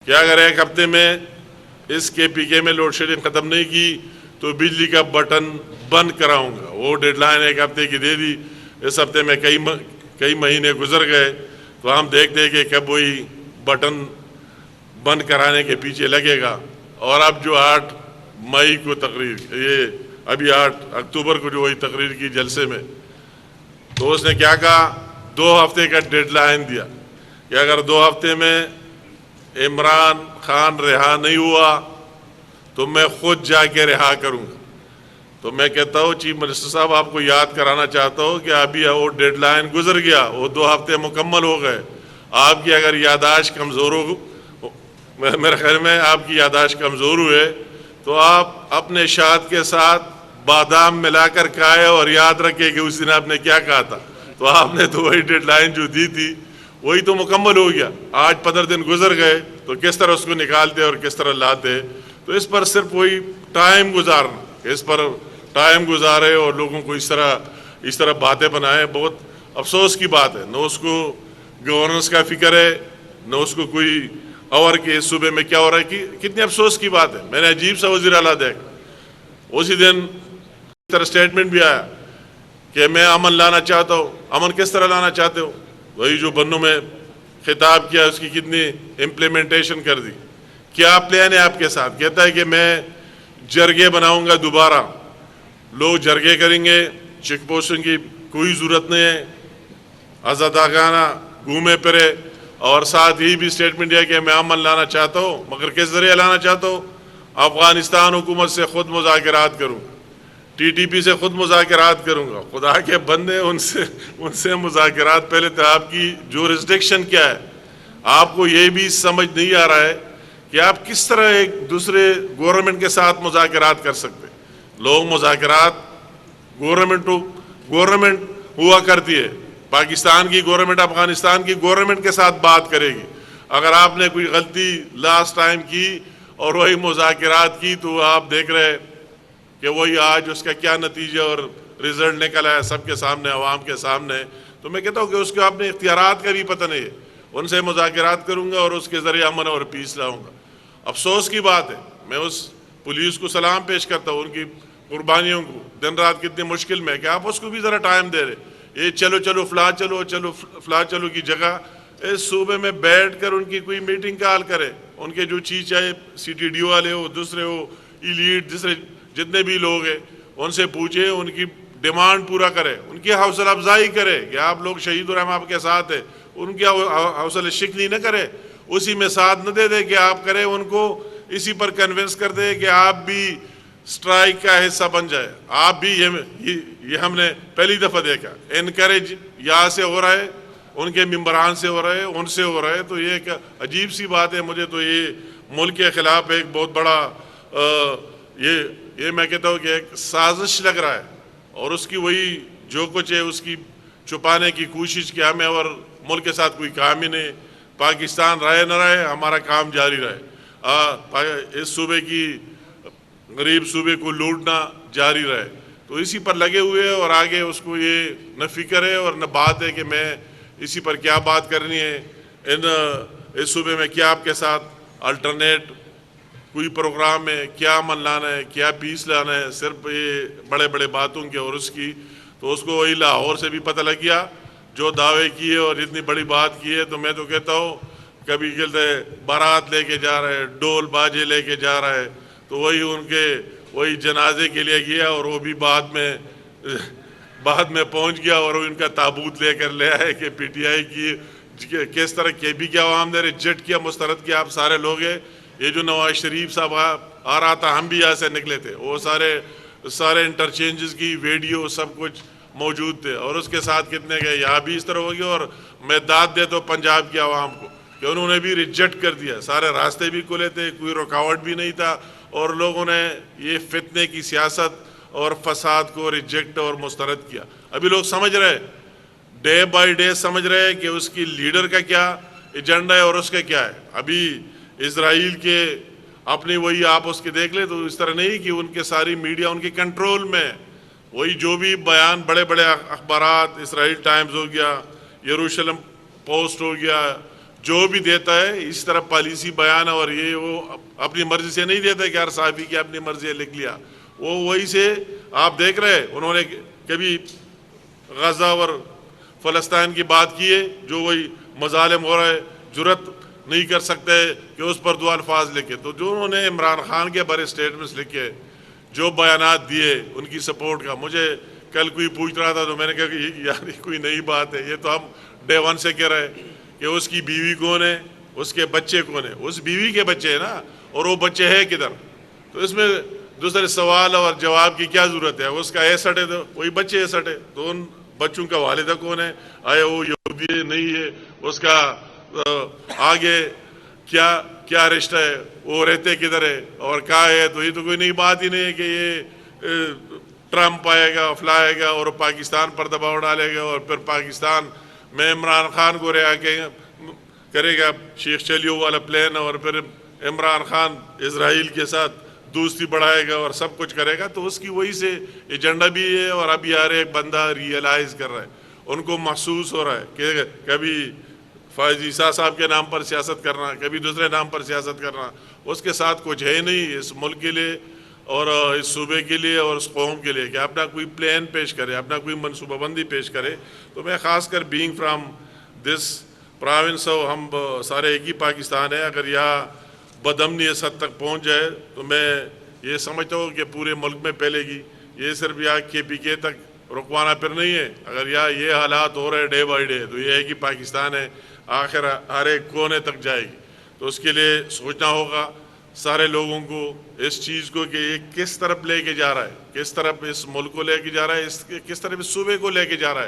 کہ اگر ایک ہفتے میں اس KPK میں لوڈ شیڈنگ ختم نہیں کی تو بجلی کا بٹن بند کراؤں گا. وہ ڈیڈ لائن ایک ہفتے کی دے دی. اس ہفتے میں کئی مہینے گزر گئے تو ہم دیکھتے ہیں کہ کب وہی بٹن بند کرانے کے پیچھے لگے گا. اور اب جو 8 مئی کو تقریر، یہ ابھی 8 اکتوبر کو جو وہی تقریر کی جلسے میں، تو اس نے کیا کہا، 2 ہفتے کا ڈیڈ لائن دیا کہ اگر 2 ہفتے میں عمران خان رہا نہیں ہوا تو میں خود جا کے رہا کروں گا. تو میں کہتا ہوں چیف منسٹر صاحب، آپ کو یاد کرانا چاہتا ہوں کہ ابھی وہ ڈیڈ لائن گزر گیا، وہ 2 ہفتے مکمل ہو گئے. آپ کی اگر یادداشت کمزور ہو، میرے خیال میں آپ کی یادداشت کمزور ہوئے تو آپ اپنے شاد کے ساتھ بادام ملا کر کھائے اور یاد رکھے کہ اس دن آپ نے کیا کہا تھا. تو آپ نے تو وہی ڈیڈ لائن جو دی تھی وہی تو مکمل ہو گیا. آج 15 دن گزر گئے تو کس طرح اس کو نکالتے اور کس طرح لاتے. تو اس پر صرف وہی ٹائم گزارنا، اس پر ٹائم گزارے اور لوگوں کو اس طرح باتیں بنائے. بہت افسوس کی بات ہے، نہ اس کو گورننس کا فکر ہے، نہ اس کو کوئی اور کہ اس صوبے میں کیا ہو رہا ہے. کتنی افسوس کی بات ہے. میں نے عجیب سا وزیر اعلیٰ دیکھا، اسی دن اس طرح اسٹیٹمنٹ بھی آیا کہ میں امن لانا چاہتا ہوں. امن کس طرح لانا چاہتے ہو؟ وہی جو بنوں میں خطاب کیا اس کی کتنی امپلیمنٹیشن کر دی. کیا پلان ہے آپ کے ساتھ؟ کہتا ہے کہ میں جرگے بناؤں گا دوبارہ، لوگ جرگے کریں گے، چیک پوسٹنگ کی کوئی ضرورت نہیں ہے، آزادانہ گھومے پھرے. اور ساتھ ہی بھی اسٹیٹمنٹ ہے کہ میں امن لانا چاہتا ہوں، مگر کس ذریعے لانا چاہتا ہوں؟ افغانستان حکومت سے خود مذاکرات کروں، TTP سے خود مذاکرات کروں گا. خدا کے بندے، ان سے مذاکرات. پہلے تو آپ کی جورسڈکشن کیا ہے؟ آپ کو یہ بھی سمجھ نہیں آ رہا ہے کہ آپ کس طرح ایک دوسرے گورنمنٹ کے ساتھ مذاکرات کر سکتے. لوگ مذاکرات گورنمنٹ ہوا کرتی ہے، پاکستان کی گورنمنٹ افغانستان کی گورنمنٹ کے ساتھ بات کرے گی. اگر آپ نے کوئی غلطی لاسٹ ٹائم کی اور وہی مذاکرات کی تو آپ دیکھ رہے کہ وہی آج اس کا کیا نتیجہ اور رزلٹ نکلا ہے سب کے سامنے، عوام کے سامنے. تو میں کہتا ہوں کہ اس کو اپنے اختیارات کا بھی پتہ نہیں ہے. ان سے مذاکرات کروں گا اور اس کے ذریعے امن اور پیس لاؤں گا. افسوس کی بات ہے، میں اس پولیس کو سلام پیش کرتا ہوں، ان کی قربانیوں کو. دن رات کتنے مشکل میں کہ آپ اس کو بھی ذرا ٹائم دے رہے. یہ چلو فلاں چلو کی جگہ اس صوبے میں بیٹھ کر ان کی کوئی میٹنگ کال کرے. ان کے جو چیز چاہے CTDO والے ہو، دوسرے ہو، ایلیٹ، دوسرے جتنے بھی لوگ ہیں، ان سے پوچھے، ان کی ڈیمانڈ پورا کرے، ان کی حوصلہ افزائی کرے کہ آپ لوگ شہید الرحم آپ کے ساتھ ہیں. ان کی حوصلہ شکنی نہ کرے، اسی میں ساتھ نہ دے دے کہ آپ کریں، ان کو اسی پر کنونس کر دے کہ آپ بھی سٹرائک کا حصہ بن جائے. آپ بھی یہ ہم نے پہلی دفعہ دیکھا. انکریج یہاں سے ہو رہا ہے، ان کے ممبران سے ہو رہا ہے، ان سے ہو رہا ہے. تو یہ ایک عجیب سی بات ہے. مجھے تو یہ ملک کے خلاف ایک بہت بڑا یہ میں کہتا ہوں کہ ایک سازش لگ رہا ہے. اور اس کی وہی جو کچھ ہے اس کی چھپانے کی کوشش کہ ہمیں اور ملک کے ساتھ کوئی کام ہی نہیں. پاکستان رہے نہ رہے، ہمارا کام جاری رہے. اس صوبے کی غریب صوبے کو لوٹنا جاری رہے. تو اسی پر لگے ہوئے ہیں اور آگے اس کو یہ نہ فکر ہے اور نہ بات ہے کہ میں اسی پر کیا بات کرنی ہے. اس صوبے میں کیا آپ کے ساتھ الٹرنیٹ کوئی پروگرام ہے، کیا امن لانا ہے، کیا پیس لانا ہے. صرف یہ بڑے بڑے باتوں کے اور اس کی. تو اس کو وہی لاہور سے بھی پتہ لگ گیا جو دعوے کیے اور اتنی بڑی بات کی ہے. تو میں تو کہتا ہوں کبھی کہتے بارات لے کے جا رہے، ڈول باجے لے کے جا رہے، تو وہی ان کے وہی جنازے کے لیے گیا اور وہ بھی بعد میں پہنچ گیا اور ان کا تابوت لے کر لے آئے کہ PTI کی کس طرح KP کے عوام نے ریجیکٹ کیا، مسترد کیا. آپ سارے لوگ ہیں. یہ جو نواز شریف صاحب آ رہا تھا، ہم بھی یہاں سے نکلے تھے. وہ سارے انٹرچینجز کی ویڈیو سب کچھ موجود تھے. اور اس کے ساتھ کتنے گئے. یہاں بھی اس طرح ہو گیا. اور میں داد دیتا ہوں پنجاب کی عوام کو کہ انہوں نے بھی ریجیکٹ کر دیا. سارے راستے بھی کھلے تھے، کوئی رکاوٹ بھی نہیں تھا. اور لوگوں نے یہ فتنے کی سیاست اور فساد کو ریجیکٹ اور مسترد کیا. ابھی لوگ سمجھ رہے، ڈے بائی ڈے سمجھ رہے کہ اس کی لیڈر کا کیا ایجنڈا ہے اور اس کا کیا ہے. ابھی اسرائیل کے اپنی وہی آپ اس کے دیکھ لیں تو اس طرح نہیں کہ ان کے ساری میڈیا ان کے کنٹرول میں. وہی جو بھی بیان بڑے بڑے اخبارات، اسرائیل ٹائمز ہو گیا، یروشلم پوسٹ ہو گیا، جو بھی دیتا ہے اس طرح پالیسی بیان اور یہ وہ اپنی مرضی سے نہیں دیتا کہ ہر صحافی کی اپنی مرضی لکھ لیا، وہ وہی سے آپ دیکھ رہے انہوں نے کبھی غزہ اور فلسطین کی بات کی ہے، جو وہی مظالم ہو رہا ہے، جرت نہیں کر سکتے کہ اس پر دو الفاظ لکھے. تو جو انہوں نے عمران خان کے بارے اسٹیٹمنٹس لکھے، جو بیانات دیے ان کی سپورٹ کا، مجھے کل کوئی پوچھ رہا تھا تو میں نے کہا کہ یار یہ کوئی نئی بات ہے، یہ تو ہم ڈے ون سے کہہ رہے ہیں کہ اس کی بیوی کون ہے، اس کے بچے کون ہیں. اس بیوی کے بچے ہیں نا، اور وہ بچے ہیں کدھر؟ تو اس میں دوسرے سوال اور جواب کی کیا ضرورت ہے؟ اس کا ایسٹ ہے تو وہی بچے ایسٹ ہے، تو ان بچوں کا والدہ کون ہے؟ آیا وہ یہودی ہے نہیں ہے؟ اس کا آگے کیا رشتہ ہے؟ وہ رہتے کدھر ہے اور کہاں ہے؟ تو یہ تو کوئی نئی بات ہی نہیں ہے کہ یہ ٹرمپ آئے گا فلائے گا اور پاکستان پر دباؤ ڈالے گا اور پھر پاکستان میں عمران خان کو رہا کے کرے گا شیخ چلیو والا پلان، اور پھر عمران خان اسرائیل کے ساتھ دوستی بڑھائے گا اور سب کچھ کرے گا. تو اس کی وہی سے ایجنڈا بھی ہے. اور ابھی ہر ایک بندہ ریئلائز کر رہا ہے، ان کو محسوس ہو رہا ہے کہ کبھی فائز عیسیٰ صاحب کے نام پر سیاست کرنا، کبھی دوسرے نام پر سیاست کرنا، اس کے ساتھ کچھ ہے نہیں اس ملک کے لیے اور اس صوبے کے لیے اور اس قوم کے لیے کہ اپنا کوئی پلان پیش کرے، اپنا کوئی منصوبہ بندی پیش کرے. تو میں خاص کر بینگ فرام دس پراونس ہم سارے ایک ہی پاکستان ہے، اگر یہاں بدامنی اس حد تک پہنچ جائے تو میں یہ سمجھتا ہوں کہ پورے ملک میں پھیلے گی. یہ صرف یہاں KPK تک رکوانا پھر نہیں ہے. اگر یہاں یہ حالات ہو رہے ڈے بائی ڈے تو یہ ہے کہ پاکستان ہے آخر ہر ایک کونے تک جائے گی. تو اس کے لیے سوچنا ہوگا سارے لوگوں کو اس چیز کو کہ یہ کس طرف لے کے جا رہا ہے، کس طرف اس ملک کو لے کے جا رہا ہے، کس طرف اس صوبے کو لے کے جا رہا ہے.